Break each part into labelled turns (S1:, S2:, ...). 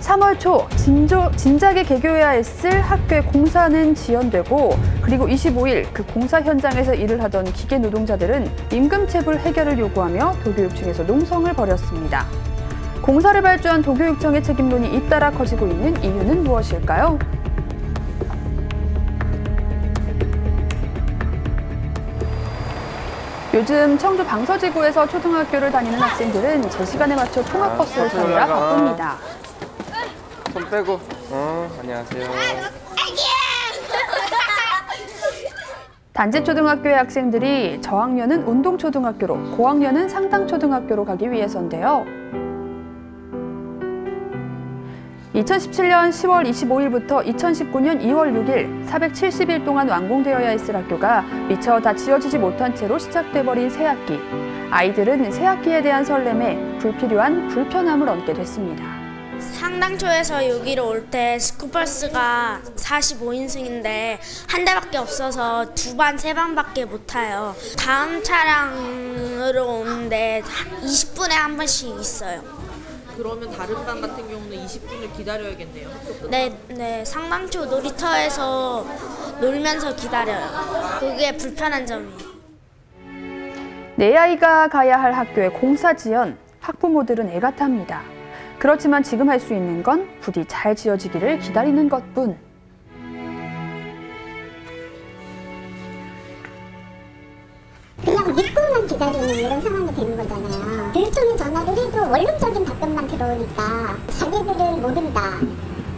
S1: 3월 초 진작에 개교해야 했을 학교의 공사는 지연되고, 그리고 25일 그 공사 현장에서 일을 하던 기계 노동자들은 임금체불 해결을 요구하며 도교육청에서 농성을 벌였습니다. 공사를 발주한 도교육청의 책임론이 잇따라 커지고 있는 이유는 무엇일까요? 요즘 청주 방서지구에서 초등학교를 다니는 학생들은 제 시간에 맞춰 통학버스를 타느라 바쁩니다.
S2: 손 빼고. 안녕하세요.
S1: 단지초등학교의 학생들이 저학년은 운동초등학교로, 고학년은 상당초등학교로 가기 위해서인데요. 2017년 10월 25일부터 2019년 2월 6일 470일 동안 완공되어야 했을 학교가 미처 다 지어지지 못한 채로 시작돼버린 새학기. 아이들은 새학기에 대한 설렘에 불필요한 불편함을 얻게 됐습니다.
S3: 상당초에서 여기로 올 때 스쿨버스가 45인승인데 한 대밖에 없어서 2반, 3반밖에 못 타요. 다음 차량으로 오는데 20분에 한 번씩 있어요.
S4: 그러면 다른 반 같은 경우는 20분을 기다려야겠네요.
S3: 네, 상당초 놀이터에서 놀면서 기다려요. 그게 불편한 점이에요.
S1: 내 아이가 가야 할 학교의 공사 지연, 학부모들은 애가 탑니다. 그렇지만 지금 할 수 있는 건 부디 잘 지어지기를 기다리는 것뿐.
S5: 그냥 믿고만 기다리는 이런 상황이 되는 거잖아요. 교육청에 전화를 해도 원론적인 답변만 들어오니까 자기들은 모른다.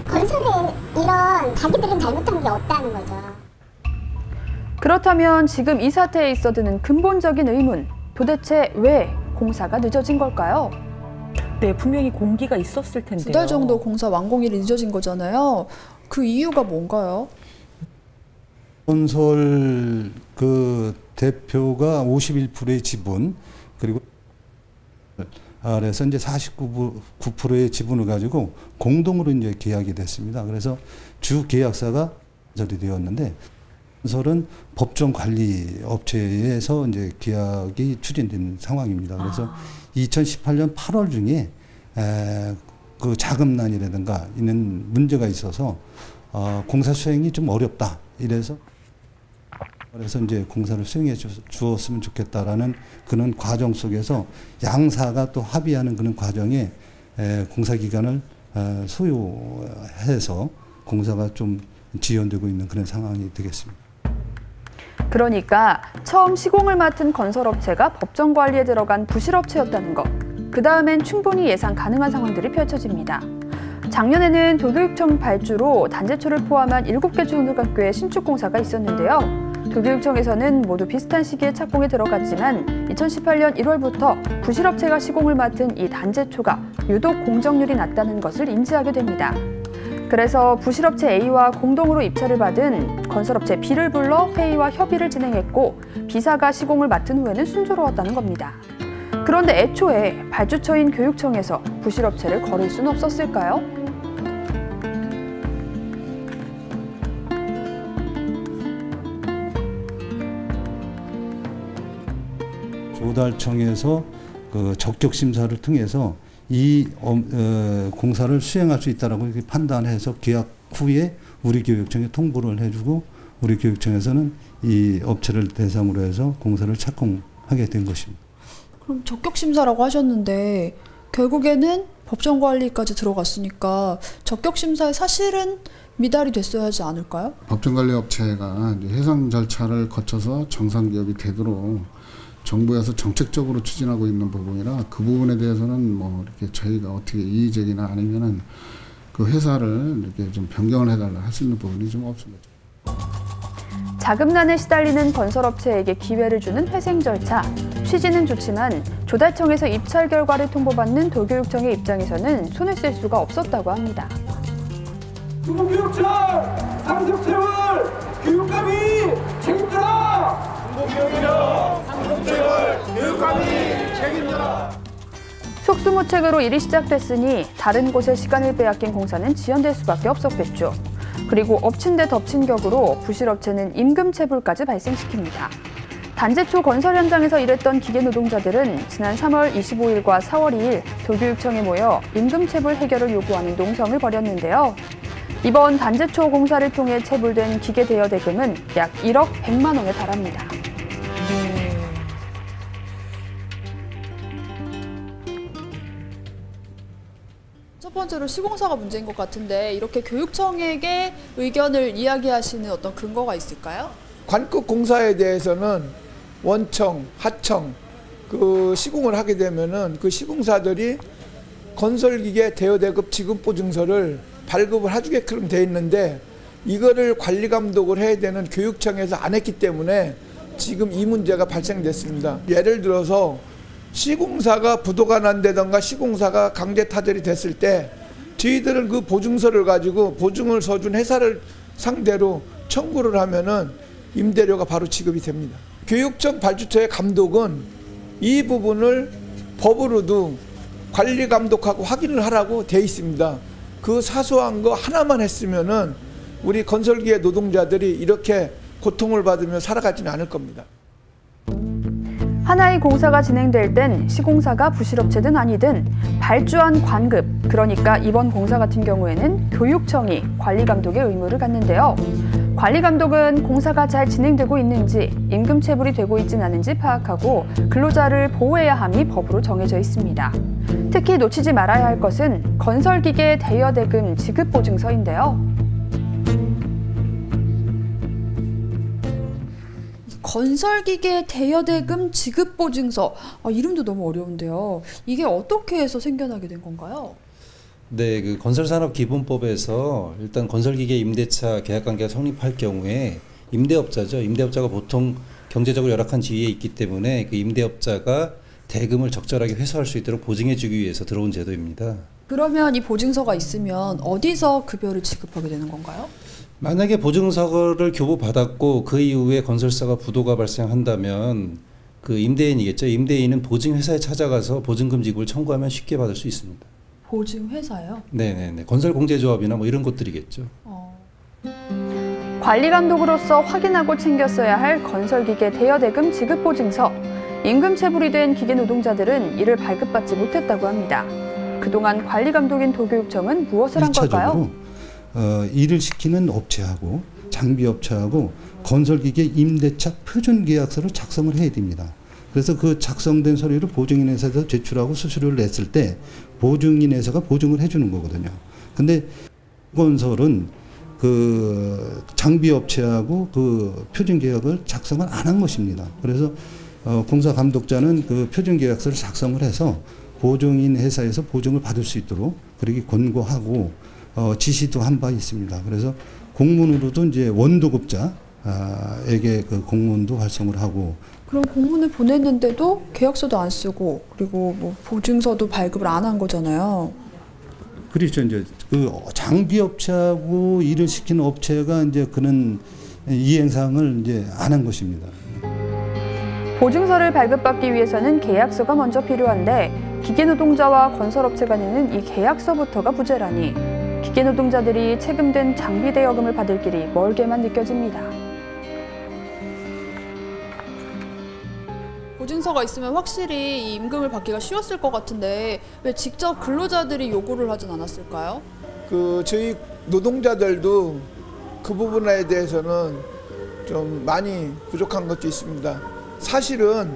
S5: 건설에 이런 자기들은 잘못한 게 없다는 거죠.
S1: 그렇다면 지금 이 사태에 있어 드는 근본적인 의문, 도대체 왜 공사가 늦어진 걸까요?
S6: 네, 분명히 공기가 있었을 텐데요.
S7: 2달 정도 공사 완공일이 늦어진 거잖아요. 그 이유가 뭔가요?
S8: 건설 대표가 51%의 지분, 그리고 아래서 이제 49%의 지분을 가지고 공동으로 이제 계약이 됐습니다. 그래서 주 계약사가 건설이 되었는데, 건설은 법정 관리 업체에서 이제 계약이 추진된 상황입니다. 그래서 2018년 8월 중에 그 자금난이라든가 이런 문제가 있어서 공사 수행이 좀 어렵다. 그래서 이제 공사를 수행해 주었으면 좋겠다라는 그런 과정 속에서 양사가 또 합의하는 그런 과정에 공사 기간을 소요해서 공사가 좀 지연되고 있는 그런 상황이 되겠습니다.
S1: 그러니까 처음 시공을 맡은 건설업체가 법정 관리에 들어간 부실업체였다는 것. 그 다음엔 충분히 예상 가능한 상황들이 펼쳐집니다. 작년에는 도교육청 발주로 단지초를 포함한 7개 초등학교의 신축 공사가 있었는데요. 도교육청에서는 모두 비슷한 시기에 착공에 들어갔지만 2018년 1월부터 부실업체가 시공을 맡은 이 단지초가 유독 공정률이 낮다는 것을 인지하게 됩니다. 그래서 부실업체 A와 공동으로 입찰을 받은 건설업체 B를 불러 회의와 협의를 진행했고, B사가 시공을 맡은 후에는 순조로웠다는 겁니다. 그런데 애초에 발주처인 교육청에서 부실업체를 거를 수는 없었을까요?
S8: 조달청에서 그 적격 심사를 통해서 이 공사를 수행할 수 있다라고 이렇게 판단해서 계약 후에 우리 교육청에 통보를 해주고, 우리 교육청에서는 이 업체를 대상으로 해서 공사를 착공하게 된 것입니다.
S7: 그럼 적격 심사라고 하셨는데 결국에는 법정 관리까지 들어갔으니까 적격 심사에 사실은 미달이 됐어야 하지 않을까요?
S9: 법정 관리 업체가 해상 절차를 거쳐서 정상 기업이 되도록 정부에서 정책적으로 추진하고 있는 부분이라, 그 부분에 대해서는 뭐 이렇게 저희가 어떻게 이의제기나 아니면은 그 회사를 이렇게 좀 변경을 해달라 할 수 있는 부분이 좀 없습니다.
S1: 자금난에 시달리는 건설업체에게 기회를 주는 회생 절차. 취지는 좋지만 조달청에서 입찰 결과를 통보받는 도교육청의 입장에서는 손을 쓸 수가 없었다고 합니다.
S10: 중고교육청 상습채월 교육감이 책임져라!
S1: 속수무책으로 일이 시작됐으니 다른 곳에 시간을 빼앗긴 공사는 지연될 수밖에 없었겠죠. 그리고 엎친 데 덮친 격으로 부실업체는 임금체불까지 발생시킵니다. 단지초 건설 현장에서 일했던 기계 노동자들은 지난 3월 25일과 4월 2일 도교육청에 모여 임금 체불 해결을 요구하는 농성을 벌였는데요. 이번 단지초 공사를 통해 체불된 기계 대여 대금은 약 1억 100만 원에 달합니다.
S7: 첫 번째로 시공사가 문제인 것 같은데 이렇게 교육청에게 의견을 이야기하시는 어떤 근거가 있을까요?
S11: 관급 공사에 대해서는 원청, 하청 그 시공을 하게 되면은 그 시공사들이 건설기계 대여대급 지급보증서를 발급을 해주게끔 돼 있는데 이거를 관리 감독을 해야 되는 교육청에서 안 했기 때문에 지금 이 문제가 발생됐습니다. 예를 들어서 시공사가 부도가 난다던가 시공사가 강제 타결이 됐을 때 저희들은 그 보증서를 가지고 보증을 서준 회사를 상대로 청구를 하면은 임대료가 바로 지급이 됩니다. 교육청 발주처의 감독은 이 부분을 법으로도 관리 감독하고 확인을 하라고 돼 있습니다. 그 사소한 거 하나만 했으면은 우리 건설기계 노동자들이 이렇게 고통을 받으며 살아가지는 않을 겁니다.
S1: 하나의 공사가 진행될 땐 시공사가 부실업체든 아니든 발주한 관급, 그러니까 이번 공사 같은 경우에는 교육청이 관리감독의 의무를 갖는데요. 관리감독은 공사가 잘 진행되고 있는지, 임금 체불이 되고 있진 않은지 파악하고 근로자를 보호해야 함이 법으로 정해져 있습니다. 특히 놓치지 말아야 할 것은 건설기계 대여대금 지급보증서인데요.
S7: 건설기계 대여대금 지급보증서, 이름도 너무 어려운데요. 이게 어떻게 해서 생겨나게 된 건가요?
S12: 네, 그 건설산업기본법에서 일단 건설기계 임대차 계약관계가 성립할 경우에 임대업자죠. 임대업자가 보통 경제적으로 열악한 지위에 있기 때문에 그 임대업자가 대금을 적절하게 회수할 수 있도록 보증해주기 위해서 들어온 제도입니다.
S7: 그러면 이 보증서가 있으면 어디서 급여를 지급하게 되는 건가요?
S12: 만약에 보증서를 교부받았고 그 이후에 건설사가 부도가 발생한다면 그 임대인이겠죠. 임대인은 보증회사에 찾아가서 보증금 지급을 청구하면 쉽게 받을 수 있습니다.
S7: 보증회사요?
S12: 네네네. 건설공제조합이나 뭐 이런 곳들이겠죠.
S1: 관리감독으로서 확인하고 챙겼어야 할 건설기계 대여대금 지급보증서. 임금 체불이 된 기계 노동자들은 이를 발급받지 못했다고 합니다. 그동안 관리감독인 도교육청은 무엇을 한 걸까요?
S8: 일을 시키는 업체하고 장비업체하고 건설기계 임대차 표준계약서를 작성을 해야 됩니다. 그래서 그 작성된 서류를 보증인회사에서 제출하고 수수료를 냈을 때 보증인회사가 보증을 해주는 거거든요. 근데 건설은 그 장비업체하고 그 표준계약을 작성을 안 한 것입니다. 그래서 공사감독자는 그 표준계약서를 작성을 해서 보증인 회사에서 보증을 받을 수 있도록 그렇게 권고하고 지시도 한 바 있습니다. 그래서 공문으로도 이제 원도급자에게 그 공문도 활성을 하고.
S7: 그럼 공문을 보냈는데도 계약서도 안 쓰고 그리고 뭐 보증서도 발급을 안 한 거잖아요.
S8: 그렇죠. 이제 그 장비업체하고 일을 시키는 업체가 이제 그런 이행사항을 이제 안 한 것입니다.
S1: 보증서를 발급받기 위해서는 계약서가 먼저 필요한데 기계노동자와 건설업체 간에는 이 계약서부터가 부재라니 기계노동자들이 체금된 장비 대여금을 받을 길이 멀게만 느껴집니다.
S7: 보증서가 있으면 확실히 이 임금을 받기가 쉬웠을 것 같은데 왜 직접 근로자들이 요구를 하진 않았을까요?
S11: 저희 노동자들도 그 부분에 대해서는 좀 많이 부족한 것도 있습니다. 사실은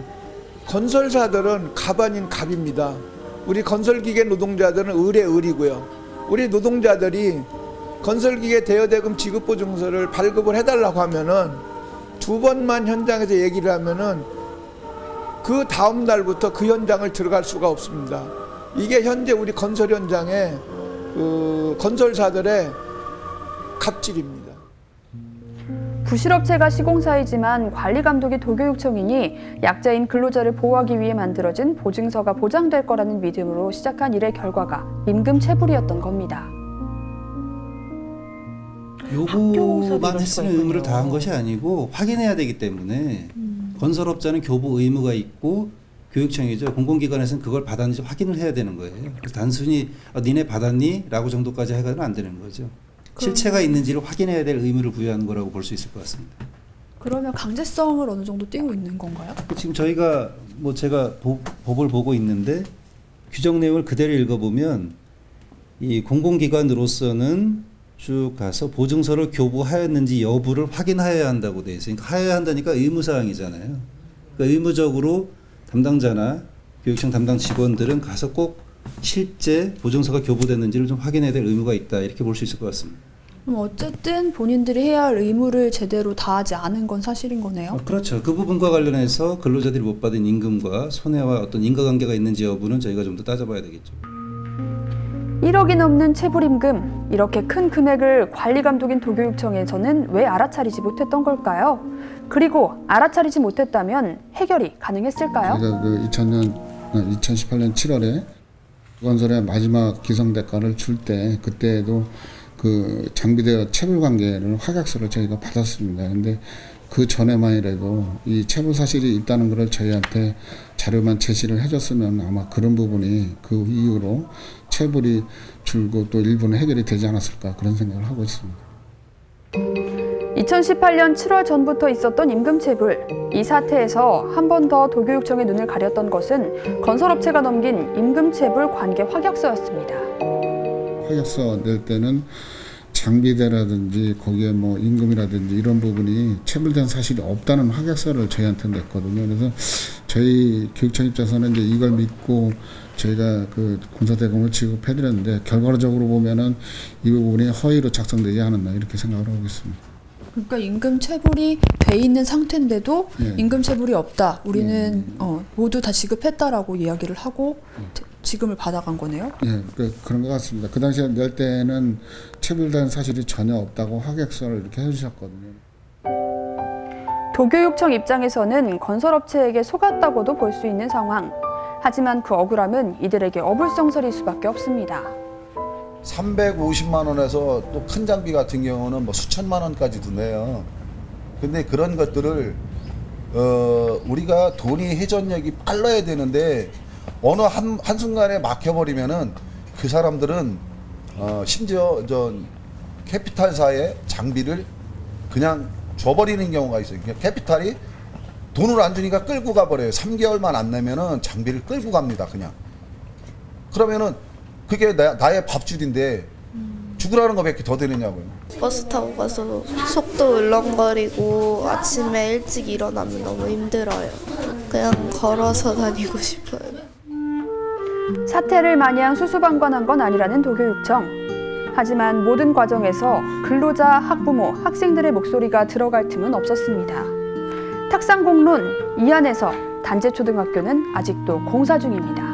S11: 건설사들은 갑 아닌 갑입니다. 우리 건설기계 노동자들은 을의 을이고요. 우리 노동자들이 건설기계 대여대금 지급보증서를 발급을 해달라고 하면은 2번만 현장에서 얘기를 하면은 그 다음 날부터 그 현장을 들어갈 수가 없습니다. 이게 현재 우리 건설 현장의 그 건설사들의 갑질입니다.
S1: 부실업체가 시공사이지만 관리감독이 도교육청이니 약자인 근로자를 보호하기 위해 만들어진 보증서가 보장될 거라는 믿음으로 시작한 일의 결과가 임금 체불이었던 겁니다.
S12: 요구만 했으면 의무를 다한 것이 아니고 확인해야 되기 때문에 건설업자는 교부 의무가 있고 교육청이죠. 공공기관에서는 그걸 받았는지 확인을 해야 되는 거예요. 그래서 단순히 니네 받았니? 라고 정도까지 해가지고 안 되는 거죠. 실체가 있는지를 확인해야 될 의무를 부여하는 거라고 볼 수 있을 것 같습니다.
S7: 그러면 강제성을 어느 정도 띄고 있는 건가요?
S12: 지금 저희가 뭐 제가 법을 보고 있는데 규정 내용을 그대로 읽어보면 이 공공기관으로서는 쭉 가서 보증서를 교부하였는지 여부를 확인하여야 한다고 돼 있어요. 그러니까 하여야 한다니까 의무사항이잖아요. 그러니까 의무적으로 담당자나 교육청 담당 직원들은 가서 꼭 실제 보증서가 교부됐는지를 좀 확인해야 될 의무가 있다, 이렇게 볼 수 있을 것 같습니다.
S7: 그럼 어쨌든 본인들이 해야 할 의무를 제대로 다하지 않은 건 사실인 거네요?
S12: 그렇죠. 그 부분과 관련해서 근로자들이 못 받은 임금과 손해와 어떤 인과관계가 있는지 여부는 저희가 좀 더 따져봐야 되겠죠.
S1: 1억이 넘는 체불임금, 이렇게 큰 금액을 관리감독인 도교육청에서는 왜 알아차리지 못했던 걸까요? 그리고 알아차리지 못했다면 해결이 가능했을까요?
S9: 저희가 그 2018년 7월에 건설의 마지막 기성대가를 줄 때, 그때도 그 장비대여 체불 관계를 확약서를 저희가 받았습니다. 근데 그 전에만이라도 이 체불 사실이 있다는 것을 저희한테 자료만 제시를 해줬으면 아마 그런 부분이 그 이후로 체불이 줄고 또 일부는 해결이 되지 않았을까, 그런 생각을 하고 있습니다.
S1: 2018년 7월 전부터 있었던 임금체불. 이 사태에서 한 번 더 도교육청의 눈을 가렸던 것은 건설업체가 넘긴 임금체불 관계 확약서였습니다.
S9: 확약서 낼 때는 장비대라든지 거기에 뭐 임금이라든지 이런 부분이 체불된 사실이 없다는 확약서를 저희한테 냈거든요. 그래서 저희 교육청 입장에서는 이제 이걸 믿고 저희가 그 공사대금을 지급해드렸는데, 결과적으로 보면은 이 부분이 허위로 작성되지 않았나, 이렇게 생각을 하고 있습니다.
S7: 그러니까 임금 체불이 돼 있는 상태인데도
S9: 예.
S7: 임금 체불이 없다, 우리는 모두 다 지급했다라고 이야기를 하고 지금을 받아간 거네요?
S9: 예, 그런 것 같습니다. 그 당시에 낼 때는 체불된 사실이 전혀 없다고 확약서를 이렇게 해주셨거든요.
S1: 도교육청 입장에서는 건설업체에게 속았다고도 볼 수 있는 상황. 하지만 그 억울함은 이들에게 어불성설일 수밖에 없습니다.
S13: 350만 원에서 또 큰 장비 같은 경우는 뭐 수천만 원까지도 내요. 근데 그런 것들을 우리가 돈이 회전력이 빨라야 되는데 어느 한순간에 막혀버리면은 그 사람들은 심지어 캐피탈사의 장비를 그냥 줘버리는 경우가 있어요. 캐피탈이 돈을 안 주니까 끌고 가버려요. 3개월만 안 내면은 장비를 끌고 갑니다. 그냥. 그러면은 그게 나의 밥줄인데 죽으라는 거 몇 개 더 되느냐고요.
S14: 버스 타고 가서 속도 울렁거리고 아침에 일찍 일어나면 너무 힘들어요. 그냥 걸어서 다니고 싶어요.
S1: 사태를 마냥 수수방관한 건 아니라는 도교육청. 하지만 모든 과정에서 근로자, 학부모, 학생들의 목소리가 들어갈 틈은 없었습니다. 탁상공론, 이 안에서 단재초등학교는 아직도 공사 중입니다.